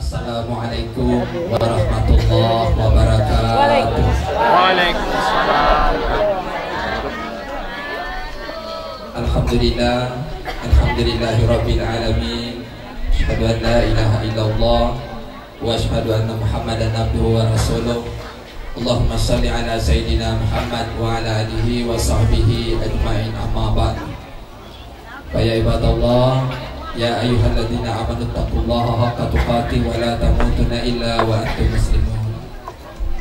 Assalamualaikum warahmatullahi wabarakatuh. Waalaikumsalam. Alhamdulillah, alhamdulillahirabbil alamin. Asyhadu an la ilaha illallah wa asyhadu anna Muhammadan abduhu wa rasuluh. Allahumma shalli ala sayyidina Muhammad wa ala alihi wa sahbihi ajma'in, amma ba'd. Ya ibadallah, ya ayyuhalladzina amanu taqullaha haqqa tuqatih wa la tamutunna illa wa antum muslimun.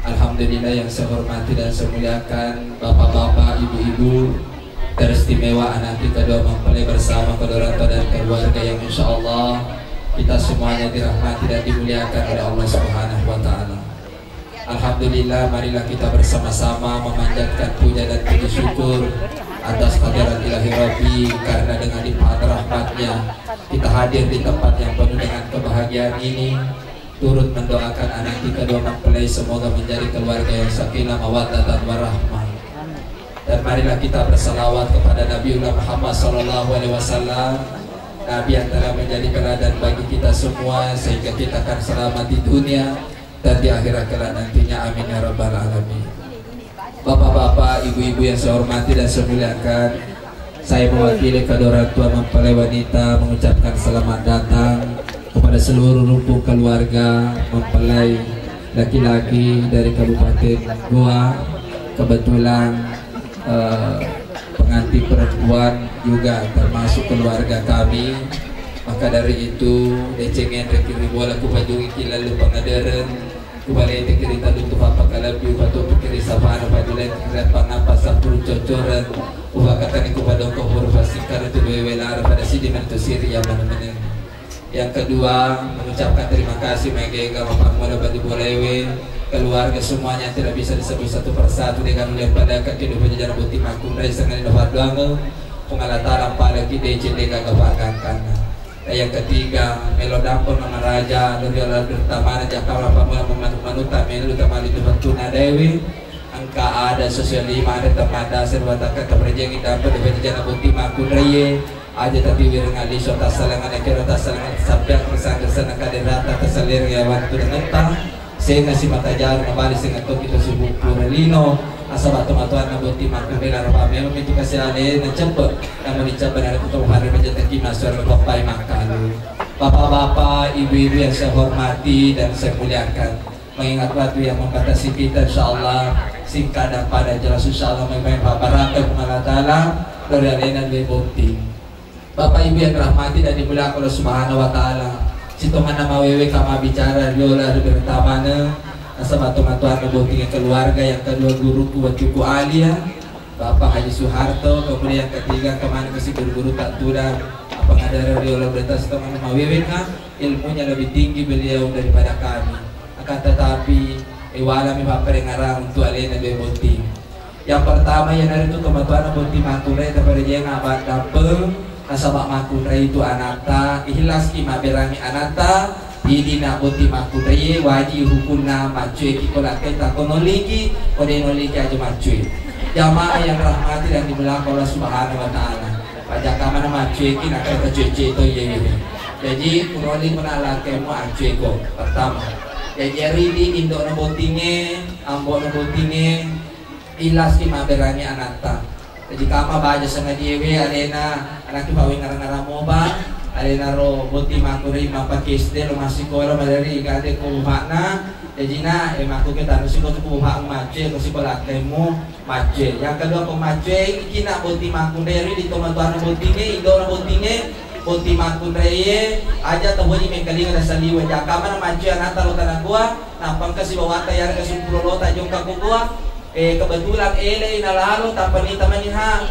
Alhamdulillah yang saya hormati dan saya muliakan bapak-bapak, ibu-ibu teristimewa anak kita dua mempelai bersama kedua orang tua dan keluarga yang insyaallah kita semuanya dirahmati dan dimuliakan oleh Allah Subhanahu wa taala. Alhamdulillah, marilah kita bersama-sama memanjatkan puja dan puji syukur atas kehadiran Ilahi Rabbi, karena dengan limpahan rahmatnya kita hadir di tempat yang penuh dengan kebahagiaan ini, turut mendoakan anak kita dua mempelai semoga menjadi keluarga yang sakinah mawaddah dan warahmah. Dan marilah kita bersalawat kepada Nabiullah Muhammad SAW, Nabi yang telah menjadi teladan bagi kita semua sehingga kita akan selamat di dunia dan di akhirat kelak nantinya, amin ya rabbal alamin. Bapak-bapak, ibu-ibu yang saya hormati dan saya muliakan, saya mewakili kedua orang tua mempelai wanita mengucapkan selamat datang kepada seluruh rumpun keluarga mempelai laki-laki dari Kabupaten Goa. Kebetulan pengantin perempuan juga termasuk keluarga kami, maka dari itu decengen rekiri bola kupajungi kilalu pengadaran kubalai tekiri talu tupapa kalabi upatu pikiri sapana padulen kirat panapa sapuru cocoran upakatan ikupadong kohur fasikar itu bewelar pada sidiman itu siri yang mana-mana. Yang kedua, mengucapkan terima kasih megega mapamula badi bolewe keluarga semuanya tidak bisa disebut satu persatu dengan melihat pada kehidupan jajaran buti makun dari sengaja dapat doang pengalataran pada kita cendega kebagankan. Yang ketiga, melodampon nama raja dari Allah bertamana jakal apa memanut-manuta melu tamali itu bertuna dewi angka ada sosial lima ada temada serbataka keberjeng dapat di jajaran buti makun reye aja tapi wirengali sota salangan ekero tasalangan sabda kesan-kesan kaderata tersalir ya waktu dengan saya ngasih mata jar kembali dengan tok itu sibuk purelino asa batu-batuan na buti makundela rapa memang itu kasih ale na cepet namun dicapai ada ketemu hari menjadi masuk bapak makalu. Bapak-bapak, ibu-ibu yang saya hormati dan saya muliakan, mengingat waktu yang membatasi kita, insyaallah singkat dan padat jelas insyaallah memang bapak rakyat Allah Ta'ala dari alena leboti. Bapak ibu yang dirahmati dan dimuliakan oleh Subhanahu wa Ta'ala, sitongan nama wewe kama bicara diolah bertamana asa batu-batuan ngebutingin keluarga. Yang kedua guruku wacuku alia Bapak Haji Soeharto. Kemudian yang ketiga kemana kasih guru-guru tak tuda apa ngadara diolah berita sitongan nama wewe kan ilmunya lebih tinggi beliau daripada kami, akan tetapi iwalami paperengarang untuk alena bebuting. Yang pertama yang dari itu kematuan buti makure daripada dia ngabat dapel nasabak makure itu anata ikhlas kima berangi anata ini nak buti makure wajib hukumna macui kikola kita konoligi noligi aja macui. Jamaah yang rahmati dan dimuliakan Allah Subhanahu wa Ta'ala, pajak kamana macui kita kata cuci itu ye. Jadi kunoli menala kemu acui ko pertama. Jadi ridi indo nabotinge ambo nabotinge ilas kima berangi anata. Jadi kama baca sama diewe alena anak pawing ngarang-ngarang moba alena ro buti makuri mapakis de lo masih kola madari gade ko makna jadi na maku kita nusi ko tu hak mace ko si kola temu mace. Yang kedua ko mace kina buti makunderi di toman-toman butinge indo butinge buti makunderi aja tawani mengkalinga na saliwa jakama na mace anata lo tanah gua nampang kasi bawata yar kasi pulota jong ka gua. Kebetulan ele inalalo tanpa nita maniha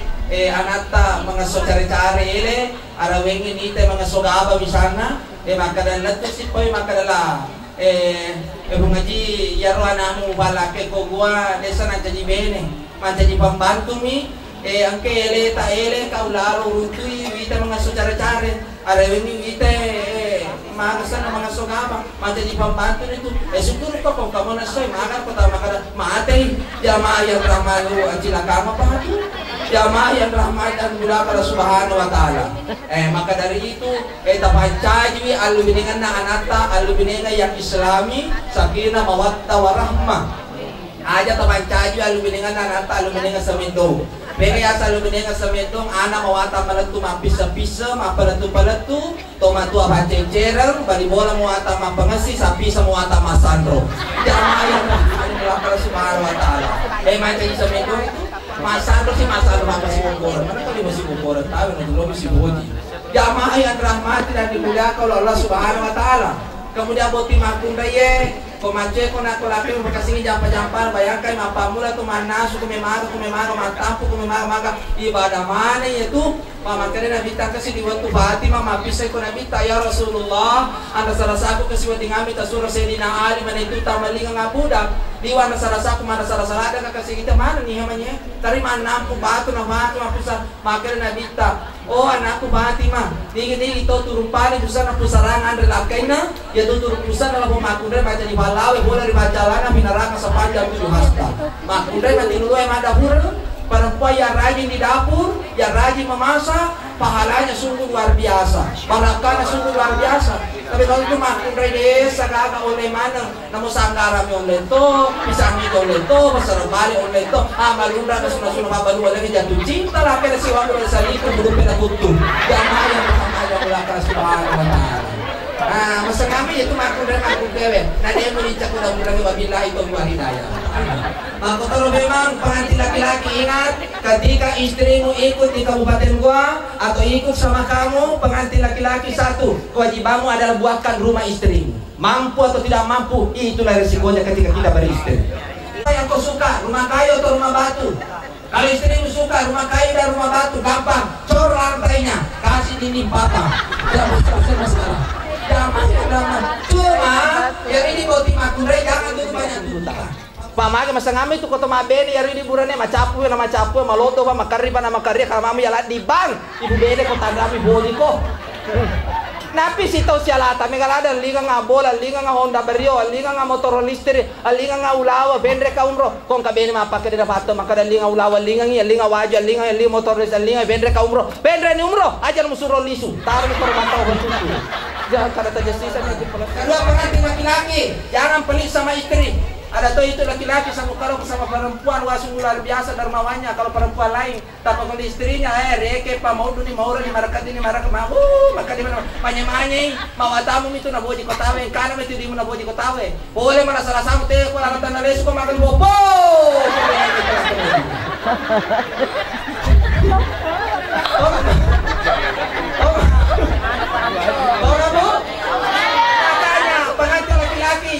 anata mga so cari-cari ele ara wengin ite mga so gaba bisana makadan latte sipoy makadala bungaji yaro anamu balake ko gua desa na jadi bene manjaji pembantu mi angke ele ta ele kaularo rutui ite mga so cari-cari ara wengin ite mga sana mga so gaba manjaji pembantu itu syukur ko kung kamu na soy makan ko ta makada maatay jamaah yang ramalu ang silakama pa Jamaah yang rahmat dan dimuliakan Allah Subhanahu wa taala. Maka dari itu tapancaji alubiningan na anata alubiningan yang Islami sakinah mawaddah warahmah. Aja tapancaji alubiningan na anata alubiningan samindo. Pega asa alubiningan samindong ana mawata malatu mapisa-pisa mapalatu-palatu tomatua bacencereng bali bola muata mapangasi sapisa muata masandro. Jamaah yang dimuliakan Allah Subhanahu wa taala. Macam samindong itu masandro si masandro masih ukuran. Mana kali masih ukuran tahu nanti lo masih bodi. Jamaah yang rahmati dan dimuliakan oleh Allah Subhanahu wa taala. Kemudian boti makun daye komace ko na ko lapi makasing jampa-jampa bayangkan mapamula tu manasu kumemaga matampu kumemaga ibadah mana itu mama kena nabita kasi di waktu Fatimah mapisay ko nabita ya Rasulullah anda sarasaku kasi wati ngami tasura Sayyidina Ali mana itu tamalinga nga budak diwa na sarasaku mana sarasarada ka kasi kita mana ni hamanya tari manampu batu na batu mapusa makena nabita oh anakku Fatimah digi to turun pali dusa na pusarangan relakay na ya to turun pusa na labo makundre baca di balawe bola di bacalana binaraka sepanjang 7 hasta makundre mantinuluy madapur perempuan yang rajin di dapur, yang rajin memasak, pahalanya sungguh luar biasa, barakahnya sungguh luar biasa. Tapi kalau itu makun desa kagak oleh mana, namun sanggarami oleh to, pisang itu oleh to, pasar bali oleh to, malunda ke sunah babalu oleh jatuh cinta lah kena si waktu dari saliku belum pernah tutup. Jamaah yang berhamanya belakang Subhanahu wa taala. Masa kami itu makun dan makun kewe. Nah dia melincak mudah-mudahan wabillahi taufiq wal hidayah. Kalau memang pengantin laki-laki ingat ketika istrimu ikut di kabupaten gua atau ikut sama kamu pengantin laki-laki satu kewajibanmu adalah buatkan rumah istrimu mampu atau tidak mampu itulah resikonya ketika kita beristri. Yang kau suka rumah kayu atau rumah batu kalau istrimu suka rumah kayu dan rumah batu gampang cor lantainya kasih dinding patah jangan masalah cuma yang ini bau timakundre jangan dulu banyak dulu pamaga masa ngami tu koto mabene yari di burane macapu na macapu maloto pa makarri pa na makarri kamami yala di bang ibu bene ko tagami bodi ko napi sitaw siya lata megalada liga nga bola liga nga Honda Vario liga nga motor listeri liga nga ulawa bendre ka umro kung kabene mapakede na fato makada liga ulawa liga ngi liga wajo liga motor liga bendre ka umro bendre ni umro ajar musuro lisu taruh ni permata ko susu jangan kada tajasisa ni kedua pengantin laki-laki jangan pelit sama istri. Ada tuh itu laki-laki sama perempuan wasu luar biasa dermawannya. Kalau perempuan lain tanpa kondisi istrinya reke pa mau duni mau ni marakat ini marakat mau maka di mana panyamanya mawatamu itu na boji kotawe kana itu di mana boji kotawe boleh mana salah sama teh ko lang tanah lesu ko makan bobo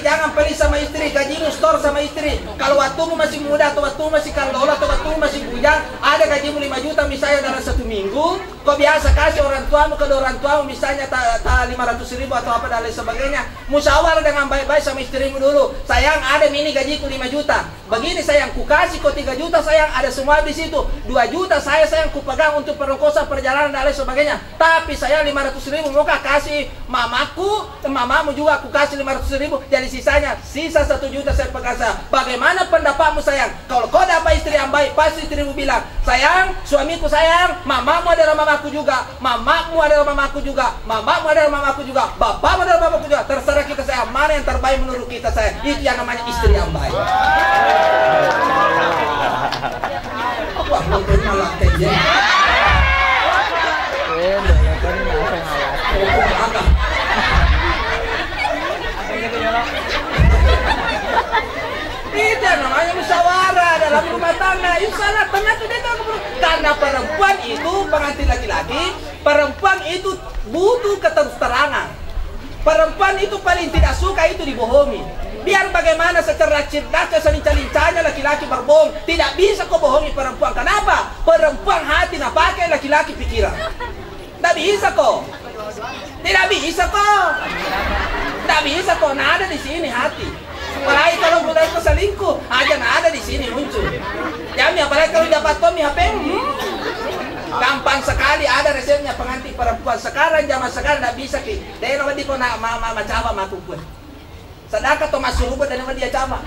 jangan pelit sama istri, gajimu store sama istri. Kalau waktumu masih muda atau waktumu masih kaldola atau waktumu masih bujang, ada gajimu 5 juta misalnya dalam 1 minggu, kau biasa kasih orang tuamu ke orang tuamu misalnya 500.000 atau apa dan lain sebagainya. Musyawarah dengan baik-baik sama istrimu dulu. Sayang, ada mini gajiku 5 juta. Begini sayang, ku kasih kau 3 juta sayang, ada semua di situ. 2 juta sayang ku pegang untuk perongkosan perjalanan dan lain sebagainya. Tapi saya 500.000 mau kasih mamaku, mamamu juga aku kasih 500.000. Jadi sisa 1 juta saya pegang saya. Bagaimana pendapatmu sayang? Kalau kau dapat istri yang baik, pasti istrimu bilang, sayang, suamiku sayang, mamamu adalah mamaku juga, mamamu adalah mamaku juga, mamamu adalah mamaku juga, bapakmu adalah bapakku juga. Terserah kita sayang, mana yang terbaik menurut kita sayang. Itu yang namanya istri yang baik. Wah, nonton malah kejadian. Itu namanya musyawarah dalam rumah tangga. Itu salah tengah itu karena perempuan itu pengantin laki-laki, perempuan itu butuh keterus-terangan. Perempuan itu paling tidak suka itu dibohongi. Biar bagaimana secara cerdas selincah-lincahnya laki-laki berbohong, tidak bisa kau bohongi perempuan. Kenapa? Perempuan hati nak pakai, laki-laki pikiran. Tidak bisa kok. Tidak bisa kok. Tidak bisa kok. Nah, ada di sini hati. Apalagi kalau udah itu selingkuh, aja nggak ada di sini muncul. Jami apalagi kalau dapat Tommy HP, gampang sekali ada resepnya pengantin perempuan. Sekarang zaman sekarang nggak bisa ki. Dia nama dia kau nak mama coba maku pun. Sedangkan Thomas Suruh dan nama dia coba.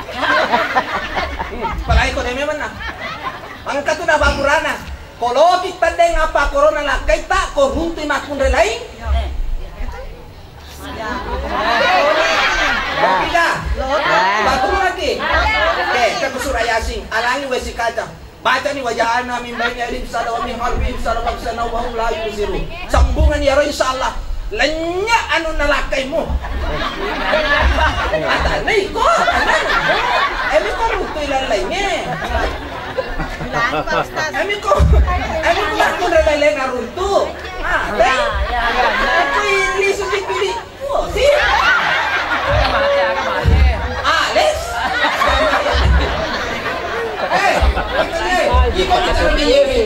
Apalagi kau dia memang nak. Angkat tu dah bapurana. Kalau kita deng apa corona lah kita ko runtuh makun relai. Tidak. Batu lagi. Oke, kita surah Yasin. Alangi wesi kaca. Baca nih wajah namin banyak ini bisa ada wami harbi bisa ada bisa nawahum la yusiru. Sambungan ya insyaallah. Lenya anu nalakaimu. Ada nih kok. Emi kok runtuh lainnya. Emi kok aku relai ngaruntuh. Ah, aku ini suci pilih. Oh, sih. Ales. Iko kita lebih yewi.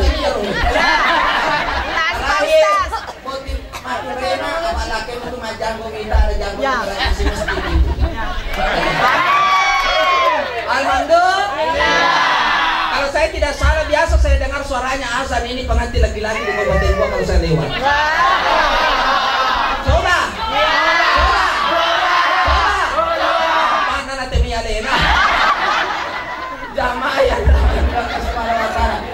Kalau saya tidak salah biasa saya dengar suaranya azan ini pengantin laki-laki di kabupaten gua kalau saya lewat. Coba. Mana nanti mialena? Jamaah yang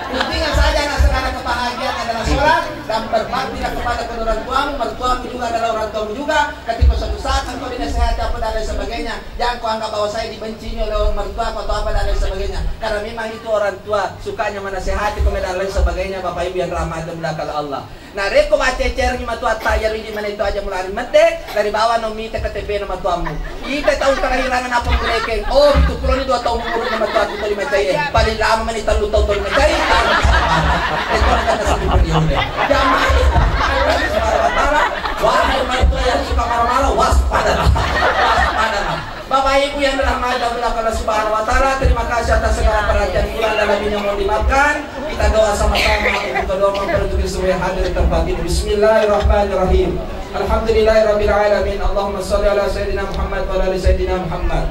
intinya saja sekarang kebahagiaan adalah sholat dan berbakti kepada kedua orang tuamu, mertuamu juga adalah orang tuamu juga. Ketika suatu saat engkau dinasihati apa dan lain sebagainya, jangan kau anggap bahwa saya dibenci oleh mertua atau apa dan lain sebagainya. Karena memang itu orang tua sukanya menasihati kemudian lain sebagainya. Bapak Ibu yang rahmat dan belakang Allah. Nah, reko bacecer ni matua tayar ini mana itu aja mulai mete dari bawah nomi KTP nama tuamu. Kita tahu kehilangan apa mereka. Oh, itu pulau ini 2 tahun umur nama tua kita lima cair. Paling lama menit 3 tahun lima cair. Itu kata satu periode. Jamaah. Wahai mertua yang suka marah-marah, waspadalah. Waspadalah. Bapak Ibu yang dirahmati Allah Subhanahu wa taala, terima kasih atas segala perhatian kurang dan lebihnya mohon dimaafkan. Kita doa sama-sama untuk doa memperbaiki semua hadir di tempat ini. Bismillahirrahmanirrahim. Alhamdulillahirabbil alamin. Allahumma shalli ala sayyidina Muhammad wa ala ali sayyidina Muhammad.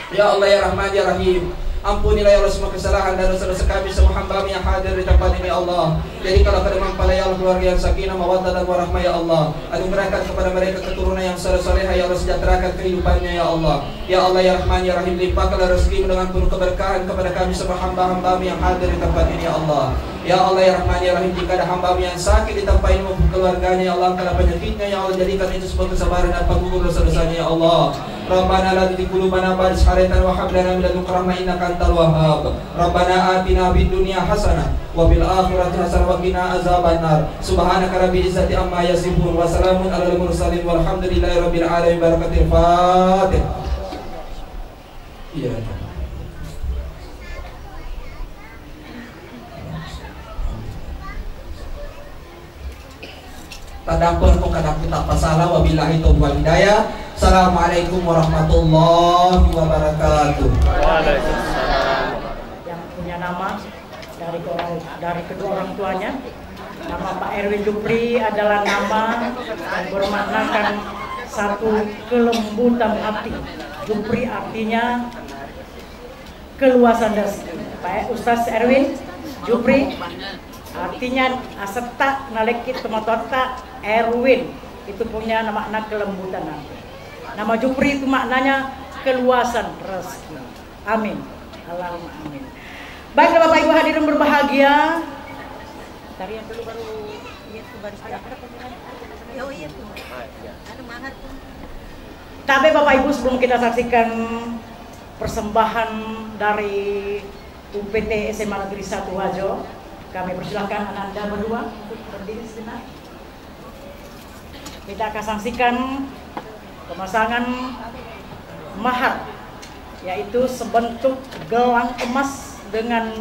Ya Allah ya Rahman ya Rahim. Ampunilah ya Allah semua kesalahan dan dosa-dosa kami semua hamba-Mu yang hadir di tempat ini ya Allah. Jadi kalau kedemang pada ya Allah keluarga yang sakinah mawaddah dan warahmah ya Allah. Anugerahkan kepada mereka keturunan yang saleh-salehah ya Allah, sejahterakan kehidupannya ya Allah. Ya Allah ya Rahman ya Rahim, limpahkanlah rezeki dengan penuh keberkahan kepada kami semua hamba-hamba-Mu yang hadir di tempat ini ya Allah. Ya Allah ya Rahman ya Rahim, jika ada hamba-Mu yang sakit di tempat ini maupun keluarganya ya Allah, karena penyakitnya ya Allah, jadikan itu sebuah kesabaran dan penggugur dosa-dosanya ya Allah. Rabbana la tuzigh qulubana ba'da idh hadaytana wa hab lana min ladunka rahmah innaka antal wahhab. Rabbana atina fid dunya hasanah wa fil akhirati hasanah wa qina azabannar. Subhanaka rabbil izzati amma yasifun wa salamun alal mursalin walhamdulillahi rabbil alamin. Barakatil Fatihah. Iya. Tadampun kok kadang tak pasalah wabillahi taufiq wal hidayah. Assalamualaikum warahmatullahi wabarakatuh. Waalaikumsalam. Yang punya nama dari kedua orang tuanya, nama Pak Erwin Jupri adalah nama yang bermaknakan satu kelembutan hati. Jupri artinya keluasan dasi. Pak Ustaz Erwin Jupri artinya asetak nalekit tematota Erwin, itu punya makna kelembutan hati. Nama Jupri itu maknanya keluasan rezeki. Amin. Allahumma amin. Baiklah Bapak Ibu hadirin berbahagia. Tarian dulu baru itu baru saya. Oh iya tuh. Ada mangat tuh. Tapi Bapak Ibu sebelum kita saksikan persembahan dari UPT SMA Negeri 1 Wajo, kami persilahkan Anda berdua untuk berdiri sejenak. Kita akan saksikan pemasangan mahar, yaitu sebentuk gelang emas dengan